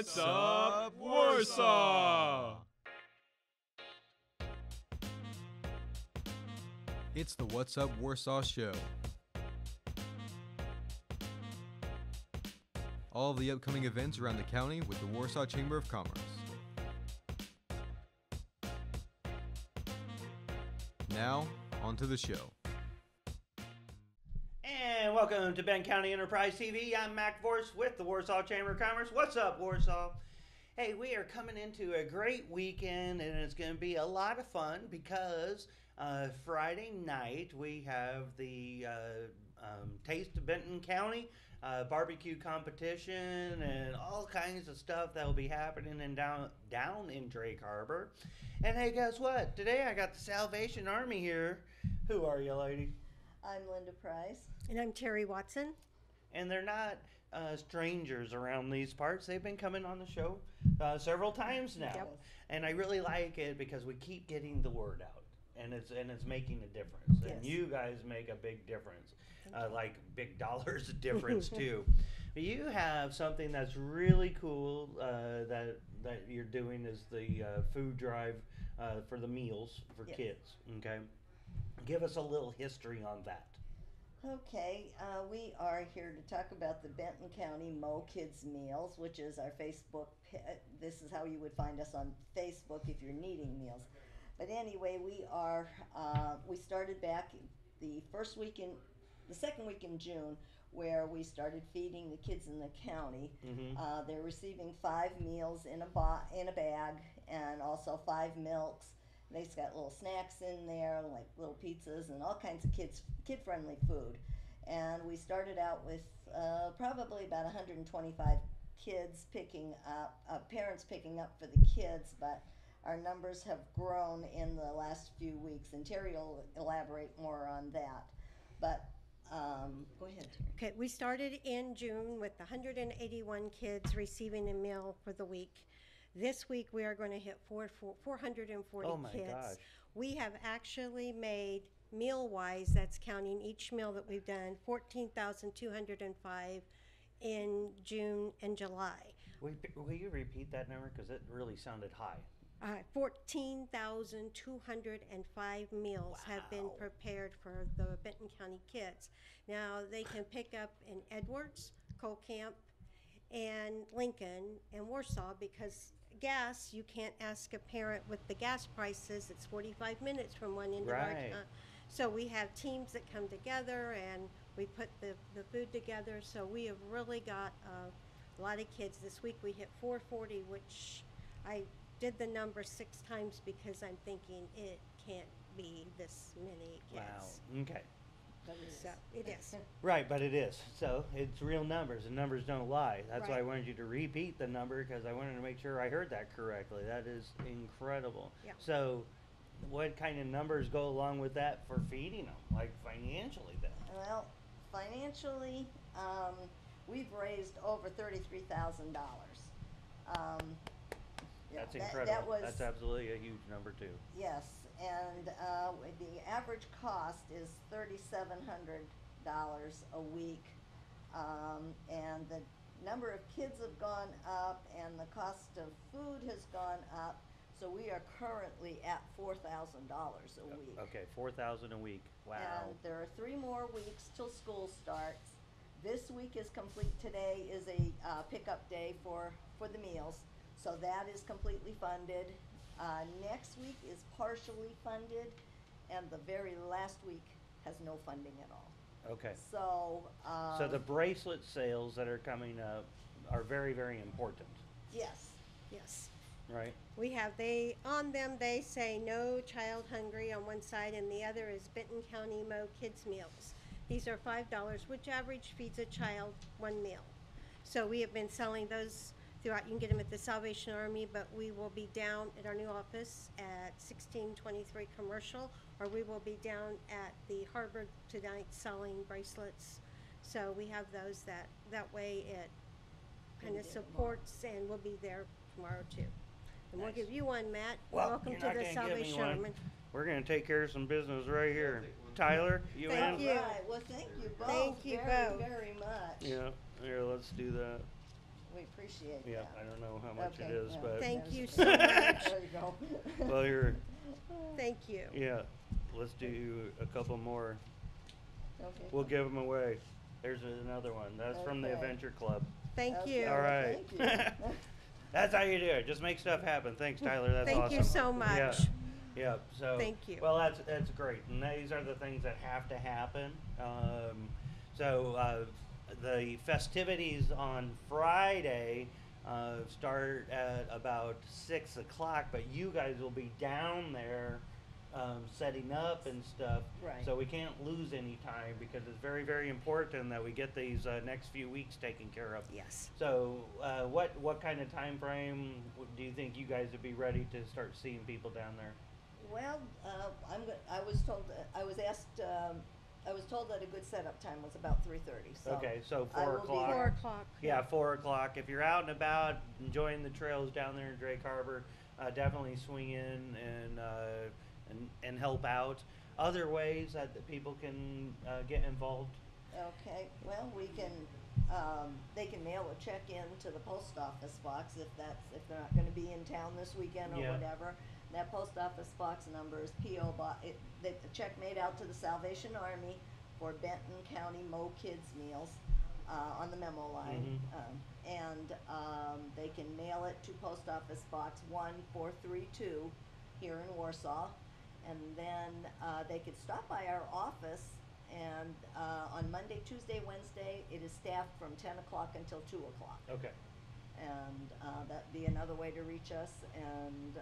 What's Up Warsaw? It's the What's Up Warsaw show. All of the upcoming events around the county with the Warsaw Chamber of Commerce. Now, on to the show. And welcome to Benton County Enterprise TV. I'm Mac Vorce with the Warsaw Chamber of Commerce. What's up, Warsaw? Hey, we are coming into a great weekend, and it's going to be a lot of fun because Friday night we have the Taste of Benton County barbecue competition and all kinds of stuff that will be happening down in Drake Harbor. And hey, guess what? Today I got the Salvation Army here. Who are you, lady? I'm Linda Price. And I'm Terry Watson. And they're not strangers around these parts. They've been coming on the show several times now. Yep. And I really like it because we keep getting the word out. And it's making a difference. Yes. And you guys make a big difference. Like big dollars difference too. But you have something that's really cool that you're doing is the food drive for the meals for Yes. kids. Okay. Give us a little history on that. Okay, we are here to talk about the Benton County Mo Kids Meals, which is our Facebook. This is how you would find us on Facebook if you're needing meals. But anyway, we started back the second week in June, where we started feeding the kids in the county. Mm-hmm. They're receiving 5 meals in a bag, and also 5 milks. They've got little snacks in there, like little pizzas and all kinds of kid-friendly food. And we started out with probably about 125 kids parents picking up for the kids, but our numbers have grown in the last few weeks, and Terry will elaborate more on that. But go ahead, Terry. Okay, we started in June with 181 kids receiving a meal for the week. This week we are going to hit 440 Oh my kids. gosh. We have actually made meal-wise, that's counting each meal that we've done, 14,205 in June and July. Will you repeat that number? Because it really sounded high. 14,205 meals have been Wow. prepared for the Benton County kids. Now, they can pick up in Edwards, Cole Camp, and Lincoln and Warsaw, because gas, you can't ask a parent with the gas prices. It's 45 minutes from one end Right. to our so we have teams that come together and we put the food together. So we have really got a lot of kids. This week we hit 440, which I did the number 6 times because I'm thinking it can't be this many kids. Wow. Okay. So it is. Right, but it is. So it's real numbers, and numbers don't lie. That's why I Right. wanted you to repeat the number, because I wanted to make sure I heard that correctly. That is incredible. Yeah. So what kind of numbers go along with that for feeding them, like financially then? Well, financially, we've raised over $33,000. That's that incredible. was, That's absolutely a huge number too. yes, and the average cost is $3,700 a week, and the number of kids have gone up, and the cost of food has gone up. So we are currently at $4,000 a week. Okay, 4,000 a week. Wow. And there are 3 more weeks till school starts. This week is complete. Today is a pickup day for the meals. So that is completely funded. Next week is partially funded, and the very last week has no funding at all. Okay. So, So the bracelet sales that are coming up are very, very important, yes. Yes. right? We have, they say no child hungry on one side, and the other is Benton County Mo Kids Meals. These are $5, which average feeds a child 1 meal. So we have been selling those throughout. You can get them at the Salvation Army, but we will be down at our new office at 1623 Commercial, or we will be down at the Harbor tonight selling bracelets. So we have those that way it kind of supports, and we'll be there tomorrow too. And we'll Nice. give you one, Matt. Well, Welcome you're to not the gonna give me Salvation one. Army. We're going to take care of some business right here. Tyler, you Thank in? you. All right. Well, thank you both. Thank you very, both. very much. Yeah. Here, let's do that. We appreciate Yeah, that. I don't know how much it Okay, is, yeah. but Thank you There's- so much. There you go. well, you're Thank you. yeah. Let's do a couple more. Okay. We'll give them away. There's another one. That's from the Okay. Adventure Club. Thank Okay, you. All well, right. Thank you. That's how you do it. Just make stuff happen. Thanks, Tyler. That's Thank awesome. you so much. Yeah. Yeah. So. Thank you. Well, that's great, and these are the things that have to happen. The festivities on Friday start at about 6 o'clock, but you guys will be down there setting up and stuff. Right. So we can't lose any time because it's very, very important that we get these next few weeks taken care of. Yes. So, what kind of time frame do you think you guys would be ready to start seeing people down there? Well, I was told that a good setup time was about 3:30. So Okay, so I 4 will be o'clock. there. 4 o'clock. Yeah, 4 o'clock. If you're out and about enjoying the trails down there in Drake Harbor, definitely swing in and help out. Other ways that the people can get involved. Okay. Well, they can mail a check in to the post office box if they're not going to be in town this weekend or Yeah. whatever. That post office box number is P.O. Box. The check made out to the Salvation Army for Benton County Mo Kids Meals on the memo line. They can mail it to Post Office Box 1432 here in Warsaw. And then they could stop by our office, and on Monday, Tuesday, Wednesday, it is staffed from 10 o'clock until 2 o'clock. Okay. And that'd be another way to reach us. And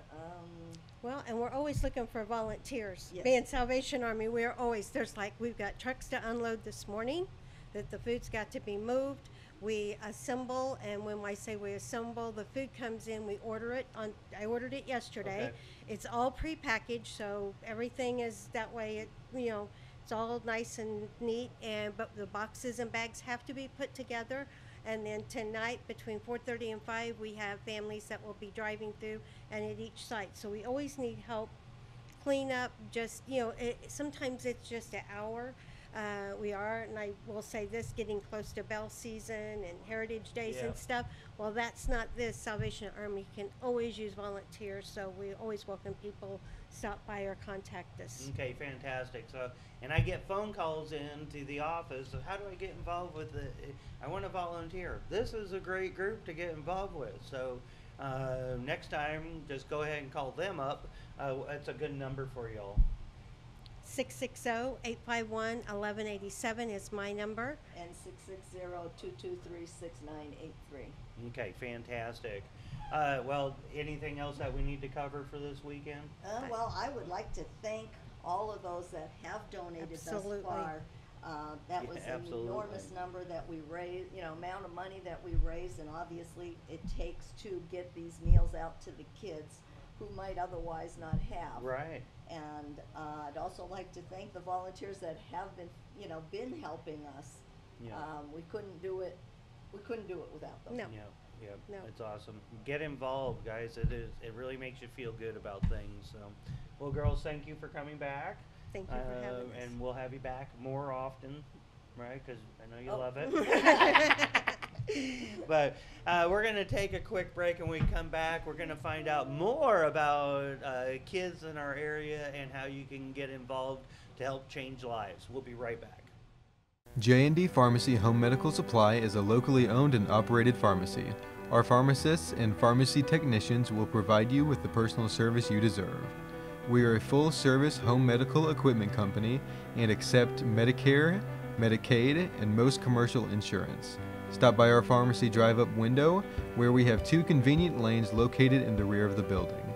Well, and we're always looking for volunteers. Yes. Being Salvation Army, we're always, we've got trucks to unload this morning, that the food's got to be moved. We assemble, and when I say we assemble, the food comes in, we order it I ordered it yesterday. Okay. It's all prepackaged, so everything is that way, it's all nice and neat, but the boxes and bags have to be put together. And then tonight, between 4:30 and 5, we have families that will be driving through and at each site. So we always need help clean up, just, sometimes it's just an hour. We are, and I will say this, getting close to bell season and Heritage Days Yeah. and stuff. Well, that's not this. Salvation Army can always use volunteers, so we always welcome people stop by or contact us. Okay, fantastic. So, and I get phone calls into the office. So how do I get involved with it? I want to volunteer. This is a great group to get involved with. So, next time, just go ahead and call them up. That's a good number for y'all. 660-851-1187 is my number. and 660-223-6983. Okay, fantastic. Well, anything else that we need to cover for this weekend? Well, I would like to thank all of those that have donated Absolutely. thus far. That Yeah, was an absolutely. enormous number that we raised, amount of money that we raised, and obviously it takes to get these meals out to the kids who might otherwise not have. Right. And I'd also like to thank the volunteers that have been helping us. Yeah. We couldn't do it without them. No. Yeah, No. it's awesome. Get involved, guys. It really makes you feel good about things. So, well, girls, thank you for coming back. Thank you for having us. And we'll have you back more often, right? Because I know you Oh. love it. But we're going to take a quick break, and when we come back, we're going to find out more about kids in our area and how you can get involved to help change lives. We'll be right back. J&D Pharmacy Home Medical Supply is a locally owned and operated pharmacy. Our pharmacists and pharmacy technicians will provide you with the personal service you deserve. We are a full-service home medical equipment company and accept Medicare, Medicaid, and most commercial insurance. Stop by our pharmacy drive-up window, where we have 2 convenient lanes located in the rear of the building.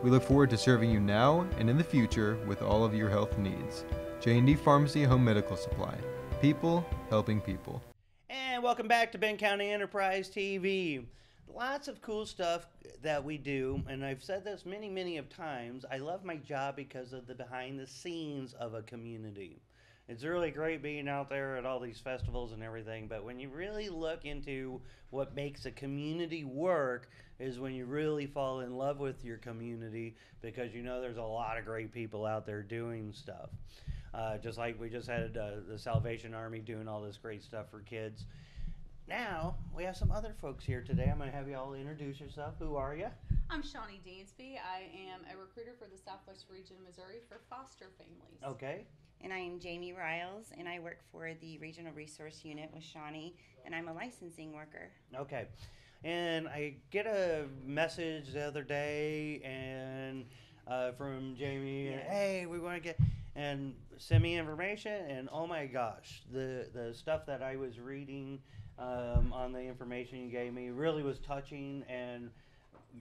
We look forward to serving you now and in the future with all of your health needs. J&D Pharmacy Home Medical Supply. People helping people. And welcome back to Benton County Enterprise TV. Lots of cool stuff that we do, and I've said this many, many of times. I love my job because of the behind the scenes of a community. It's really great being out there at all these festivals and everything, but when you really look into what makes a community work is when you really fall in love with your community, because there's a lot of great people out there doing stuff. Just like we just had the Salvation Army doing all this great stuff for kids. now we have some other folks here today. I'm going to have you all introduce yourself. Who are you? I'm Shawnee Dansby. I am a recruiter for the Southwest Region of Missouri for foster families. Okay. And I am Jamie Riles, and I work for the Regional Resource Unit with Shawnee, and I'm a licensing worker. Okay. And I get a message the other day and from Jamie, Yes. hey, we want to get, and send me information, and oh my gosh, the stuff that I was reading on the information you gave me really was touching and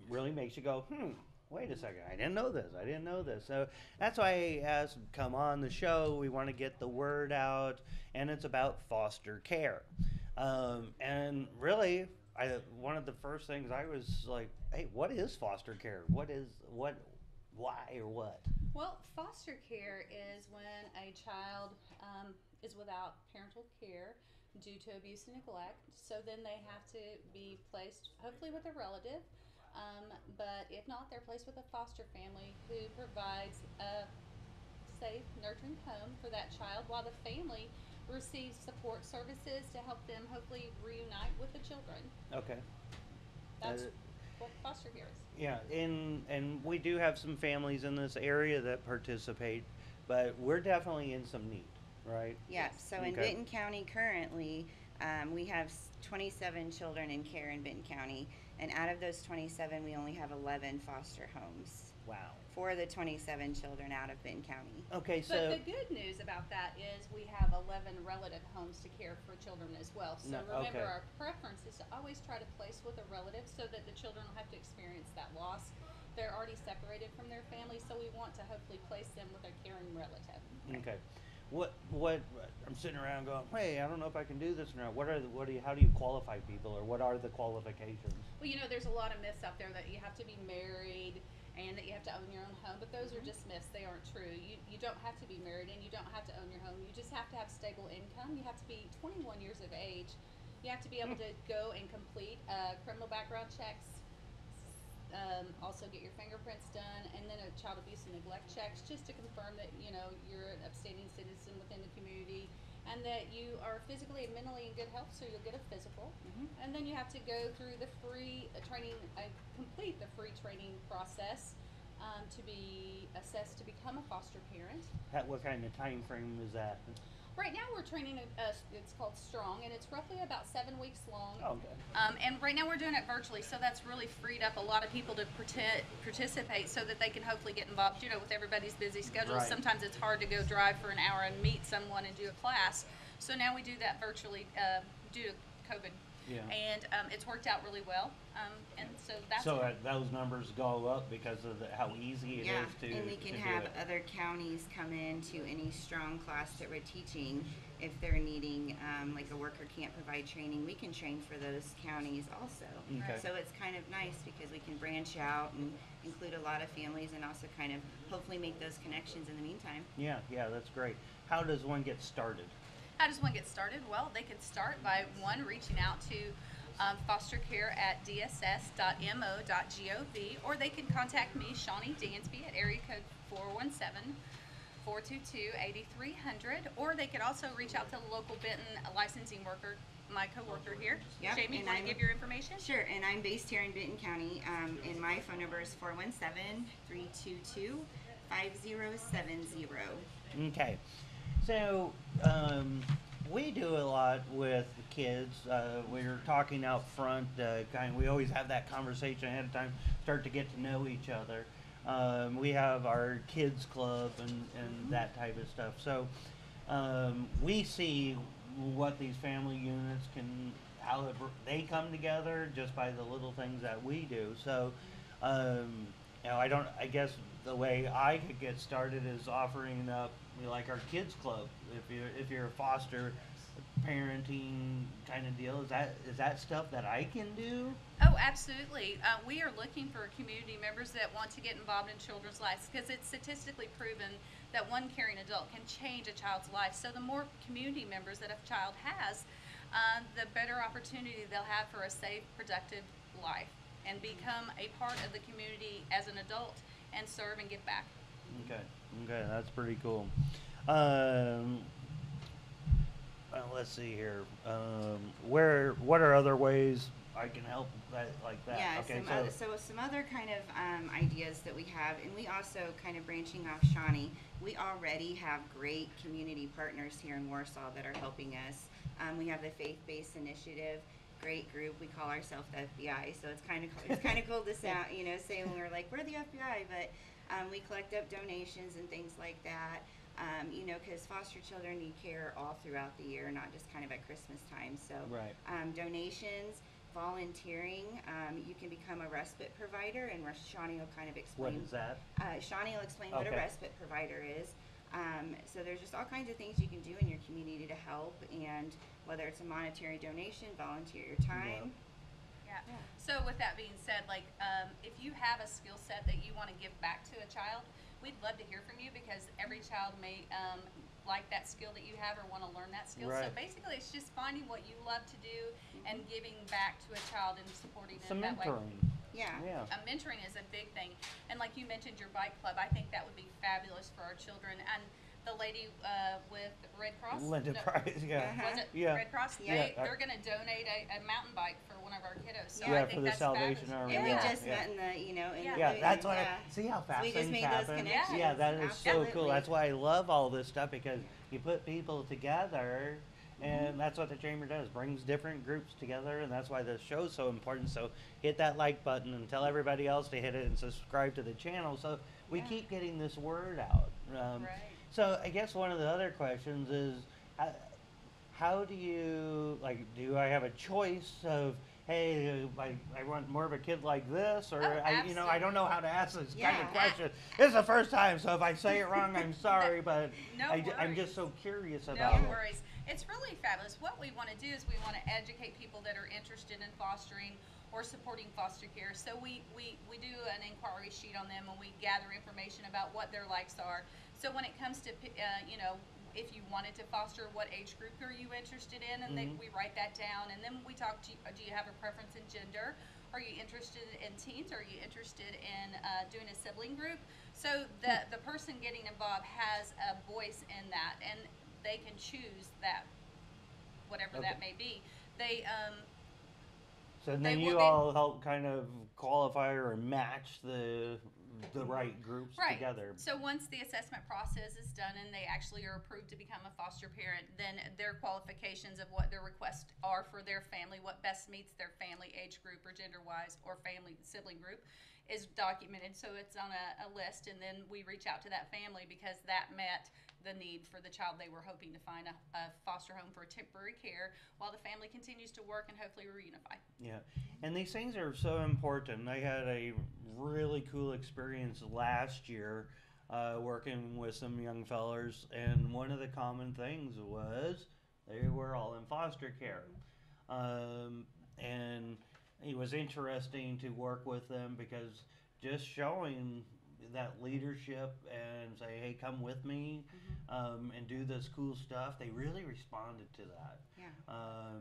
really makes you go, wait a second, I didn't know this. So that's why I asked, come on the show. We want to get the word out, and it's about foster care. And really, one of the first things I was like, hey, what is foster care? Why, or what? Well, foster care is when a child is without parental care due to abuse and neglect. So then they have to be placed, hopefully with a relative. But if not, they're placed with a foster family who provides a safe, nurturing home for that child while the family receives support services to help them hopefully reunite with the children. Okay. That's what foster care is. Yeah, and we do have some families in this area that participate, but we're definitely in some need, right? Yeah, so in Okay. Benton County currently, we have 27 children in care in Benton County, and out of those 27, we only have 11 foster homes Wow. for the 27 children out of Benton County. Okay, But so the good news about that is we have 11 relative homes to care for children as well. So No, remember, okay. our preference is to always try to place with a relative so that the children don't have to experience that loss. They're already separated from their family, so we want to hopefully place them with a caring relative. okay, what I'm sitting around going, hey, I don't know if I can do this or not. How do you qualify people, or what are the qualifications? Well, there's a lot of myths out there that you have to be married and that you have to own your own home, but those are just myths. They aren't true. You don't have to be married and you don't have to own your home. You just have to have stable income. You have to be 21 years of age. You have to be able to go and complete criminal background checks, also get your fingerprints done, and then a child abuse and neglect checks just to confirm that you're an upstanding citizen within the community and that you are physically and mentally in good health, so you'll get a physical. And then you have to go through the free training, complete the free training process to be assessed to become a foster parent. What kind of time frame is that? Right now we're training, it's called Strong, and it's roughly about 7 weeks long. Oh, okay. And right now we're doing it virtually, so that's really freed up a lot of people to participate so that they can hopefully get involved, with everybody's busy schedules. Right. Sometimes it's hard to go drive for an hour and meet someone and do a class. So now we do that virtually due to COVID. Yeah. And it's worked out really well. And so that's So those numbers go up because of how easy it Yeah, is to and we can to do have it. other counties come in to any strong class that we're teaching. If they're needing, like a worker can't provide training, we can train for those counties also. Okay. So it's kind of nice because we can branch out and include a lot of families and also kind of hopefully make those connections in the meantime. Yeah, that's great. How does one get started? How does one get started? Well, they can start by reaching out to fostercare at dss.mo.gov, or they can contact me, Shawnee Dansby, at area code 417-422-8300, or they could also reach out to the local Benton licensing worker, my coworker here. Yep, Jamie, and want to I'm- give your information? Sure, and I'm based here in Benton County, and my phone number is 417-322-5070. Okay. So, we do a lot with the kids. We're talking out front. We always have that conversation ahead of time, start to get to know each other. We have our kids club and that type of stuff. So, we see what these family units how they come together just by the little things that we do. So, I guess the way I could get started is offering up like our kids club. If you're a foster parenting kind of deal, is that stuff that I can do? Oh, absolutely. We are looking for community members that want to get involved in children's lives because it's statistically proven that one caring adult can change a child's life. So the more community members that a child has, the better opportunity they'll have for a safe, productive life and become a part of the community as an adult and serve and give back. Okay, that's pretty cool. let's see here. What are other ways I can help that like that? Yeah, Okay, some other kind of ideas that we have, and we also kind of branching off Shawnee, we already have great community partners here in Warsaw that are helping us. We have the Faith-Based Initiative, great group. We call ourselves the FBI, so it's kind of cool to sound, say when we're like, we're the FBI, but we collect up donations and things like that. Because foster children need care all throughout the year, not just kind of at Christmas time. So, right. Donations, volunteering, you can become a respite provider, and Shawnee will kind of explain. What is that? Shawnee will explain what a respite provider is. So there's just all kinds of things you can do in your community to help, and whether it's a monetary donation, volunteer your time. Yeah. So with that being said, like if you have a skill set that you want to give back to a child, we'd love to hear from you, because every child may like that skill that you have or want to learn that skill. Right. So basically, it's just finding what you love to do and giving back to a child and supporting them that way. Mentoring. Yeah. Mentoring is a big thing, and like you mentioned, your bike club. I think that would be fabulous for our children. And the lady with Red Cross, Linda Price, yeah. Was it Yeah. Red Cross? Yeah. They're going to donate a mountain bike for one of our kiddos. So Yeah, I think for the that's Salvation fabulous. Army. And Yeah. we just met in the, Yeah, that's what see how fast we just things made happen. those connections. Yeah, that is so Absolutely. cool. That's why I love all this stuff, because you put people together, and that's what the Chamber does, brings different groups together, and that's why the show's so important. So hit that like button and tell everybody else to hit it, and subscribe to the channel so we keep getting this word out. Right. So I guess one of the other questions is, how do you, do I have a choice of, hey, I want more of a kid like this, or I don't know how to ask this kind of question. This is the first time, so if I say it wrong, I'm sorry, but I'm just so curious about it. No worries. It's really fabulous. What we want to do is we want to educate people that are interested in fostering or supporting foster care. So we do an inquiry sheet on them, and we gather information about what their likes are. So when it comes to, if you wanted to foster, what age group are you interested in? And then we write that down, and then we talk to you. Do you have a preference in gender? Are you interested in teens? Are you interested in doing a sibling group? So the person getting involved has a voice in that, and they can choose that, whatever that may be. So then you all help kind of qualify or match the right groups together. So once the assessment process is done and they actually are approved to become a foster parent, then their qualifications of what their requests are for their family, what best meets their family age group or gender-wise or family sibling group, is documented. So it's on a list, and then we reach out to that family because that met the need for the child they were hoping to find a foster home for temporary care while the family continues to work and hopefully reunify. Yeah, and these things are so important. I had a really cool experience last year working with some young fellers, and one of the common things was they were all in foster care. And it was interesting to work with them because just showing that leadership and say, hey, come with me and do this cool stuff, they really responded to that.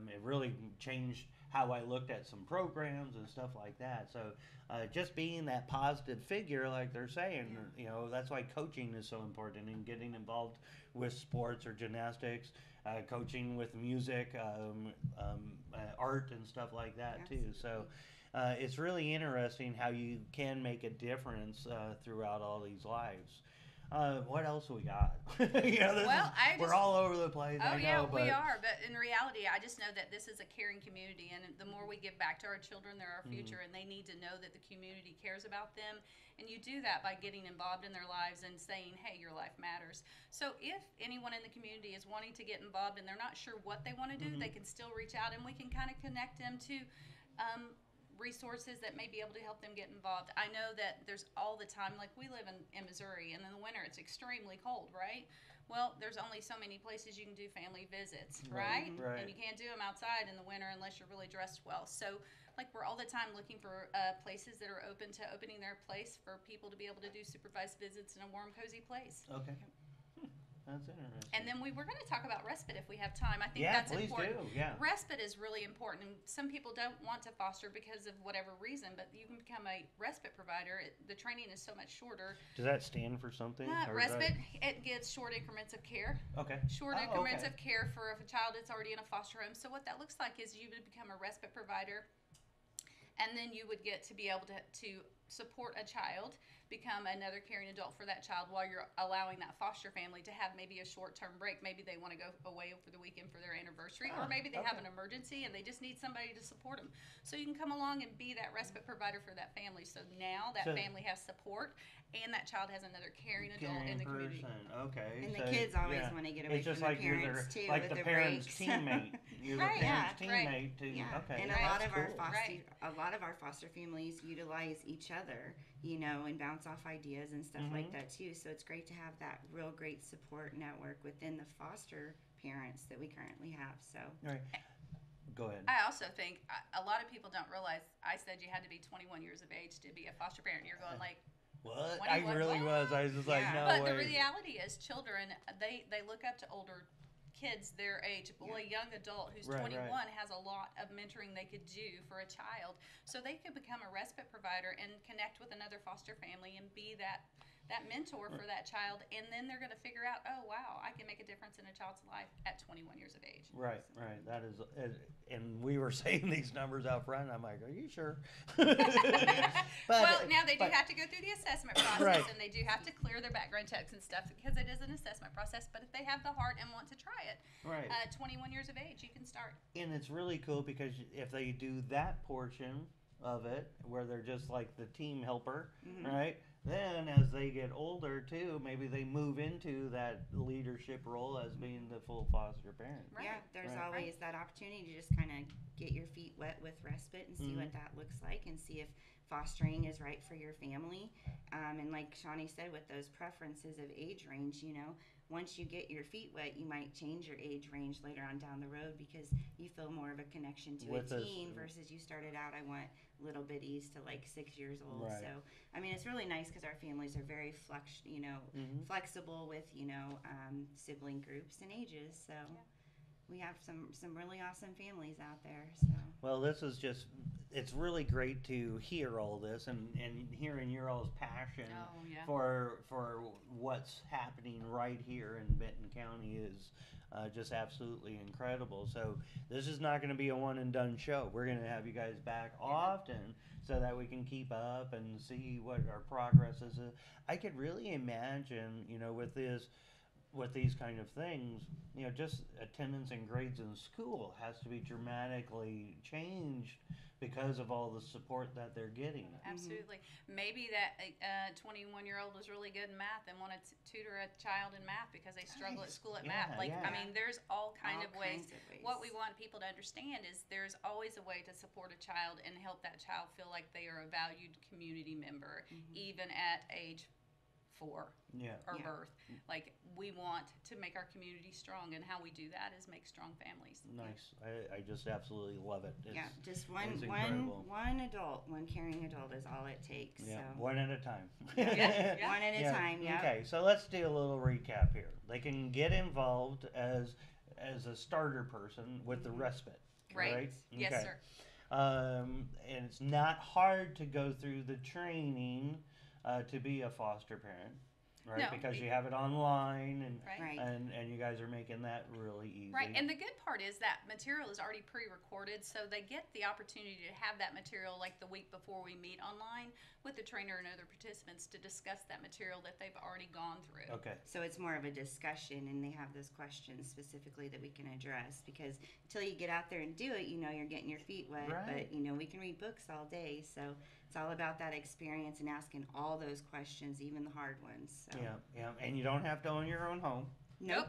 It really changed how I looked at some programs and stuff like that. So just being that positive figure, like they're saying, that's why coaching is so important, and getting involved with sports or gymnastics, coaching with music, art and stuff like that too. So it's really interesting how you can make a difference throughout all these lives. What else we got? We're all over the place. Oh, I know, we are. But in reality, I just know that this is a caring community, and the more we give back to our children, they're our future, and they need to know that the community cares about them. And you do that by getting involved in their lives and saying, hey, your life matters. So if anyone in the community is wanting to get involved and they're not sure what they want to do, they can still reach out, and we can kind of connect them to resources that may be able to help them get involved. I know that there's all the time, like we live in Missouri, and in the winter it's extremely cold, right? Well, there's only so many places you can do family visits, right? And you can't do them outside in the winter unless you're really dressed well. So we're all the time looking for places that are open to opening their place for people to be able to do supervised visits in a warm, cozy place. Okay. That's interesting. And then we were going to talk about respite if we have time. I think Yeah, that's please important. do. Yeah. Respite is really important. And some people don't want to foster because of whatever reason, but you can become a respite provider. The training is so much shorter. Does that stand for something? Or is Respite, it gives short increments of care. Okay. Short increments of care for if a child is already in a foster home. So what that looks like is you would become a respite provider, and then you would get to be able to support a child, become another caring adult for that child while you're allowing that foster family to have maybe a short-term break. Maybe they want to go away for the weekend for their anniversary, or maybe they have an emergency and they just need somebody to support them. So you can come along and be that respite provider for that family. So now that family has support, and that child has another caring adult in the community. Okay. And so, the kids always want to get away it's from just the like you're parents their, too, like with the the parent's breaks. teammate. You're Right, the parent's yeah, right. teammate to. Yeah. Okay. And that's a lot of our cool. foster families utilize each other, and bounce off ideas and stuff like that too. So it's great to have that real great support network within the foster parents that we currently have. So. All right. Go ahead. I also think a lot of people don't realize I said you had to be 21 years of age to be a foster parent. You're going like, What? 21, I really what? was. I was just like, Yeah. no but way. the reality is children, they look up to older kids their age. Well, a young adult who's Right, 21 right. has a lot of mentoring they could do for a child. So they could become a respite provider and connect with another foster family and be that mentor for that child. And then they're going to figure out, oh, wow, I can make a difference in a child's life at 21 years of age. Right, right. That is, and we were saying these numbers out front. And I'm like, are you sure? Well, now they do have to go through the assessment process, Right. and they do have to clear their background checks and stuff because it is an assessment process. But if they have the heart and want to try it, Right. 21 years of age, you can start. And it's really cool because if they do that portion of it, where they're just like the team helper, right? Then as they get older too, maybe they move into that leadership role as being the full foster parent. Right. Yeah, there's Right. always that opportunity to just kind of get your feet wet with respite and see what that looks like and see if fostering is right for your family. And like Shawnee said, with those preferences of age range, once you get your feet wet, you might change your age range later on down the road because you feel more of a connection to With a this- teen versus you started out, I want little bitties to like 6 years old. Right. So, I mean, it's really nice because our families are very flexible with, sibling groups and ages. So we have some really awesome families out there. So. Well, this is just, it's really great to hear all this and hearing your all's passion Oh, yeah. for what's happening right here in Benton County is just absolutely incredible. So this is not going to be a one and done show. We're going to have you guys back often so that we can keep up and see what our progress is. I could really imagine, with these kind of things, just attendance and grades in school has to be dramatically changed because of all the support that they're getting. Absolutely. Maybe that 21-year-old was really good in math and wanted to tutor a child in math because they struggle at school at math. Yeah. I mean, there's all kinds of ways. kinds of ways. What we want people to understand is there's always a way to support a child and help that child feel like they are a valued community member, even at age 4 Yeah. or Yeah. birth. Like, we want to make our community strong, and how we do that is make strong families. Nice. I just absolutely love it. It's, Yeah, just it's incredible. one caring adult is all it takes. Yeah, So. one at a time. Yeah. One at a time. Yeah. Okay, so let's do a little recap here. They can get involved as a starter person with the respite. Right. Yes, Okay. sir. And it's not hard to go through the training to be a foster parent, right? No, Because you have it online Right. and you guys are making that really easy. Right, and the good part is that material is already pre-recorded, so they get the opportunity to have that material like the week before we meet online with the trainer and other participants to discuss that material that they've already gone through. Okay. So it's more of a discussion, and they have those questions specifically that we can address. Because until you get out there and do it, you're getting your feet wet. Right. But we can read books all day, so it's all about that experience and asking all those questions, even the hard ones. So. Yeah, and you don't have to own your own home. Nope.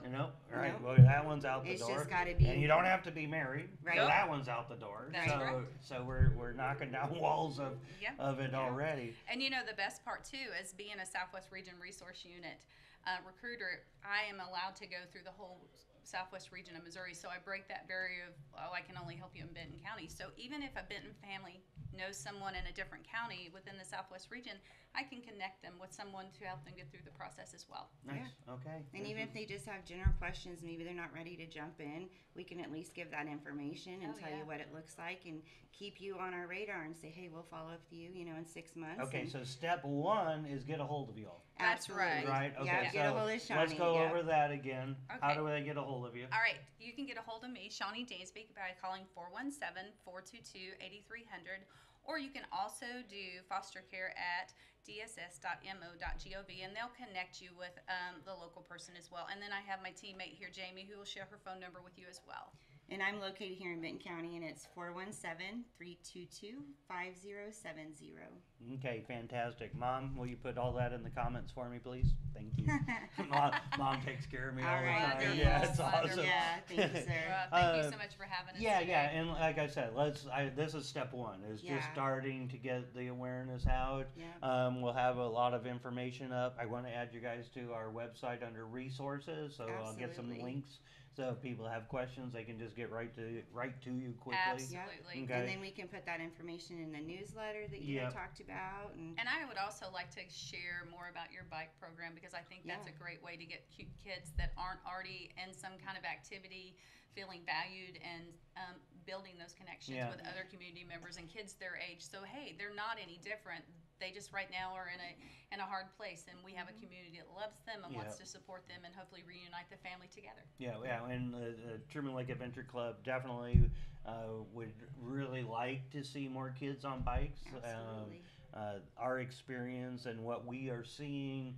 Right. Nope. Well, that one's out the It's door. just gotta be- And you don't have to be married. Right. So Nope. that one's out the door. That's correct. So we're knocking down walls of Yeah. it already. And the best part too is being a Southwest Region Resource Unit recruiter, I am allowed to go through the whole Southwest region of Missouri, so I break that barrier of, I can only help you in Benton County. So even if a Benton family knows someone in a different county within the Southwest region, I can connect them with someone to help them get through the process as well. Nice. Okay. And even if they just have general questions, maybe they're not ready to jump in, we can at least give that information and tell you what it looks like and keep you on our radar and say, hey, we'll follow up with you, in 6 months. Okay, so step 1 is get a hold of you all. That's right. Right? Okay, Yeah, get a hold of Shawnee. Let's go over that again. Okay. How do they get a hold of you? All right, you can get a hold of me, Shawnee Dansby, by calling 417-422-8300, or you can also do foster care at dss.mo.gov, and they'll connect you with the local person as well. And then I have my teammate here, Jamie, who will share her phone number with you as well. And I'm located here in Benton County, and it's 417-322-5070. Okay, fantastic. Mom, will you put all that in the comments for me, please? Thank you. Mom takes care of me all the time. Wonderful. Yeah, it's awesome. Wonderful. Yeah, thank you, sir. Thank you so much for having us today. And like I said, this is step 1, is just starting to get the awareness out. Yeah. We'll have a lot of information up. I want to add you guys to our website under resources, so I'll get some Absolutely. links. So if people have questions, they can just get right to you quickly. Absolutely. Okay. And then we can put that information in the newsletter that you had talked about. And I would also like to share more about your bike program, because I think that's a great way to get kids that aren't already in some kind of activity feeling valued and building those connections with other community members and kids their age. So hey, they're not any different. They just right now are in a hard place, and we have a community that loves them and wants to support them and hopefully reunite the family together. And the Truman Lake Adventure Club definitely would really like to see more kids on bikes. Absolutely. Our experience and what we are seeing,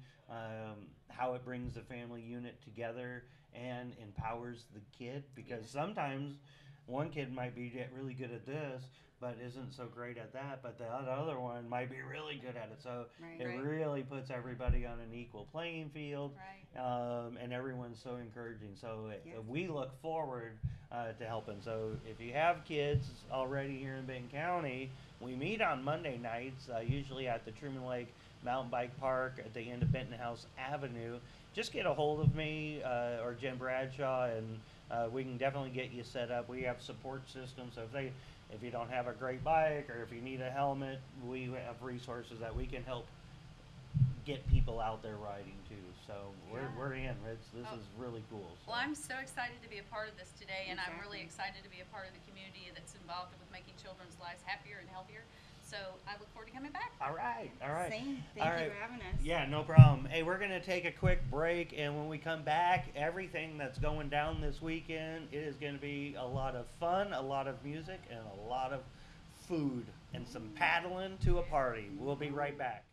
how it brings the family unit together and empowers the kid, because sometimes one kid might be really good at this but isn't so great at that, but the other one might be really good at it. So it really puts everybody on an equal playing field, and everyone's so encouraging. So we look forward to helping. So if you have kids already here in Benton County, we meet on Monday nights, usually at the Truman Lake Mountain Bike Park at the end of Benton House Avenue. Just get a hold of me or Jen Bradshaw, and we can definitely get you set up. We have support systems, so if you don't have a great bike or if you need a helmet, we have resources that we can help get people out there riding too. So we're in. This is really cool. So. Well, I'm so excited to be a part of this today, and I'm really excited to be a part of the community that's involved with making children's lives happier and healthier. So I look forward to coming back. All right. Same. Thank you for having us. Yeah, no problem. Hey, we're going to take a quick break, and when we come back, everything that's going down this weekend, it is going to be a lot of fun, a lot of music, and a lot of food, and some paddling to a party. We'll be right back.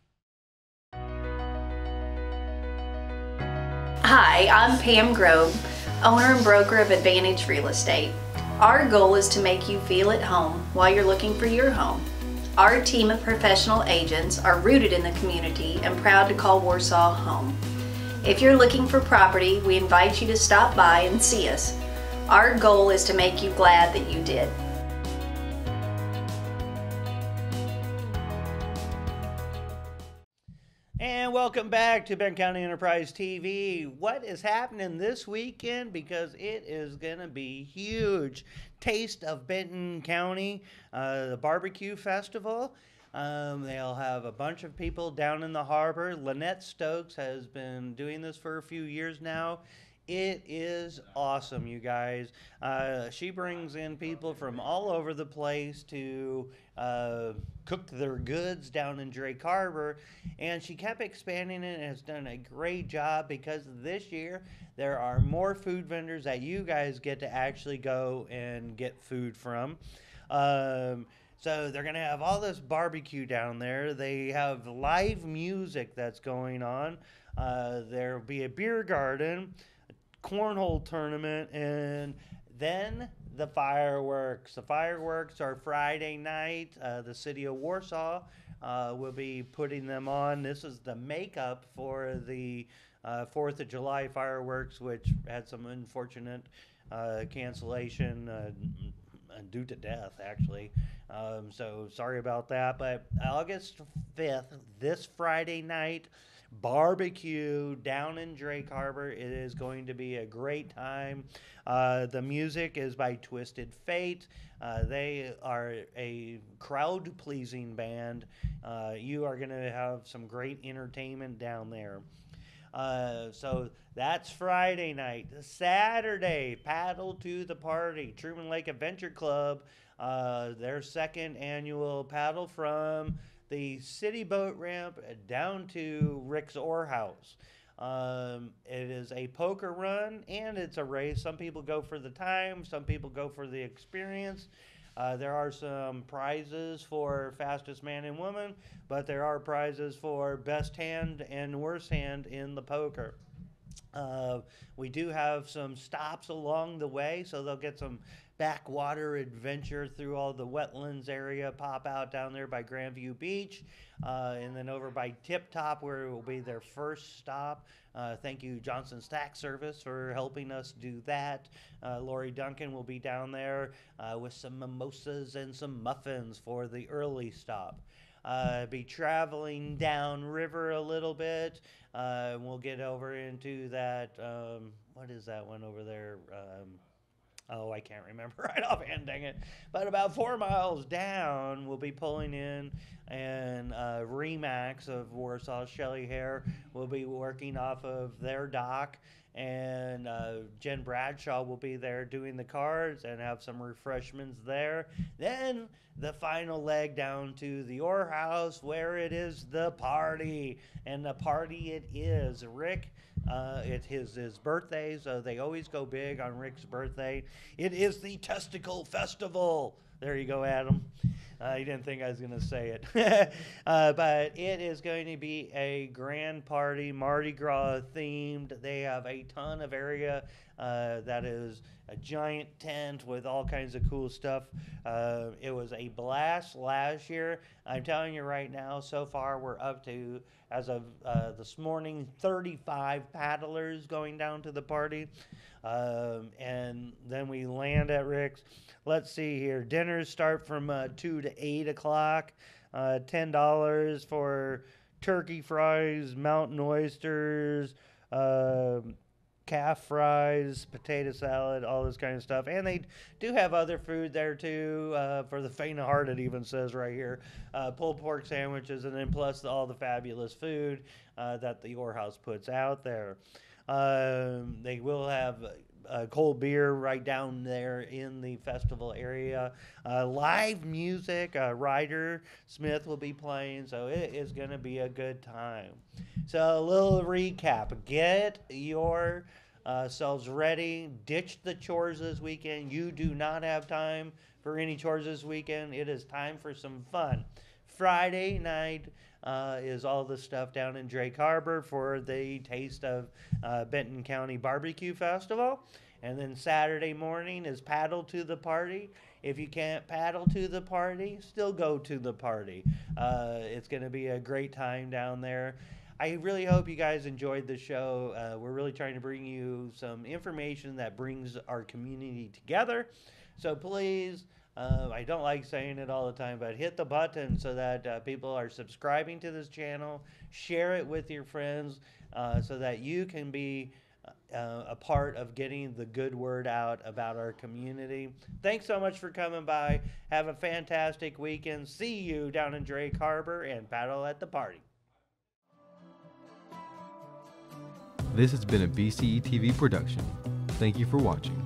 Hi, I'm Pam Grove, owner and broker of Advantage Real Estate. Our goal is to make you feel at home while you're looking for your home. Our team of professional agents are rooted in the community and proud to call Warsaw home. If you're looking for property, we invite you to stop by and see us. Our goal is to make you glad that you did. And welcome back to Benton County Enterprise TV. What is happening this weekend? Because it is going to be huge. Taste of Benton County, the Barbecue Festival. They'll have a bunch of people down in the harbor. Lynette Stokes has been doing this for a few years now. It is awesome, you guys. She brings in people from all over the place to cook their goods down in Drake Harbor, and she kept expanding it and has done a great job, because this year there are more food vendors that you guys get to actually go and get food from. So they're going to have all this barbecue down there. They have live music that's going on. There will be a beer garden, cornhole tournament, and then the fireworks. The fireworks are Friday night. The city of Warsaw will be putting them on. This is the makeup for the 4th of July fireworks, which had some unfortunate cancellation due to death, actually. So sorry about that. But August 5th, this Friday night, barbecue down in Drake Harbor. It is going to be a great time. The music is by Twisted Fate. They are a crowd-pleasing band. You are going to have some great entertainment down there. So that's Friday night. Saturday, Paddle to the Party. Truman Lake Adventure Club, their second annual paddle from the city boat ramp down to Rick's Oar House. It is a poker run and it's a race. Some people go for the time, some people go for the experience. There are some prizes for fastest man and woman, but there are prizes for best hand and worst hand in the poker. We do have some stops along the way, so they'll get some backwater adventure through all the wetlands area, pop out down there by Grandview Beach, and then over by Tip Top, where it will be their first stop. Thank you, Johnson's Tax Service, for helping us do that. Lori Duncan will be down there with some mimosas and some muffins for the early stop. Be traveling down river a little bit. We'll get over into that, what is that one over there? I can't remember right offhand, dang it. But about 4 miles down, we'll be pulling in, and Remax of Warsaw, Shelley Hare, will be working off of their dock, and Jen Bradshaw will be there doing the cards and have some refreshments there. Then the final leg down to the Oar House, where it is the party, and the party it is. Rick, it's his birthday, so they always go big on Rick's birthday. It is the Testicle Festival. There you go, Adam. You didn't think I was going to say it. But it is going to be a grand party, Mardi Gras themed. They have a ton of area that is a giant tent with all kinds of cool stuff. It was a blast last year. I'm telling you right now, so far we're up to, as of this morning, 35 paddlers going down to the party. And then we land at Rick's. Let's see here. Dinners start from 2 to 8 o'clock. $10 for turkey fries, mountain oysters, calf fries, potato salad, all this kind of stuff. And they do have other food there too, for the faint of heart, it even says right here. Pulled pork sandwiches, and then plus all the fabulous food that the Oar House puts out there. They will have cold beer right down there in the festival area. Live music, Ryder Smith will be playing, so it is going to be a good time. So a little recap. Get your selves ready. Ditch the chores this weekend. You do not have time for any chores this weekend. It is time for some fun. Friday night is all the stuff down in Drake Harbor for the Taste of Benton County Barbecue Festival. And then Saturday morning is Paddle to the Party. If you can't paddle to the party, still go to the party. It's going to be a great time down there. I really hope you guys enjoyed the show. We're really trying to bring you some information that brings our community together. So please, I don't like saying it all the time, but hit the button so that people are subscribing to this channel. Share it with your friends so that you can be a part of getting the good word out about our community. Thanks so much for coming by. Have a fantastic weekend. See you down in Drake Harbor and paddle at the party. This has been a BCE TV production. Thank you for watching.